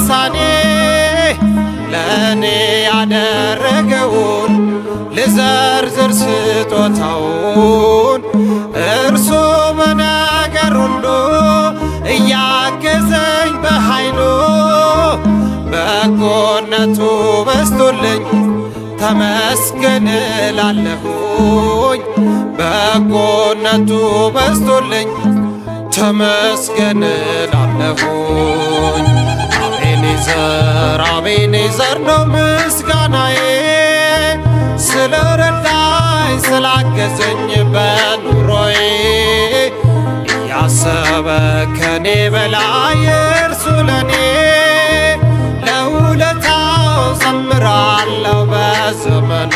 ልሳኔ ለእኔ ያደረገውን ልዘርዝር ስጦታውን እርሱ በነገር ሁሉ እያገዘኝ በኃይሉ በጎነቱ በስቶልኝ ተመስገን እላለሁኝ በጎነቱ በስቶልኝ ተመስገን እላለሁኝ። አቤኔዘር አቤኔዘር ነው ምስጋናዬ ስለረዳኝ ስላገዘኝ በኑሮዬ እያሰበ ከኔ በላይ እርሱ ለኔ ለውለታው ዘምራለሁ በዘመኔ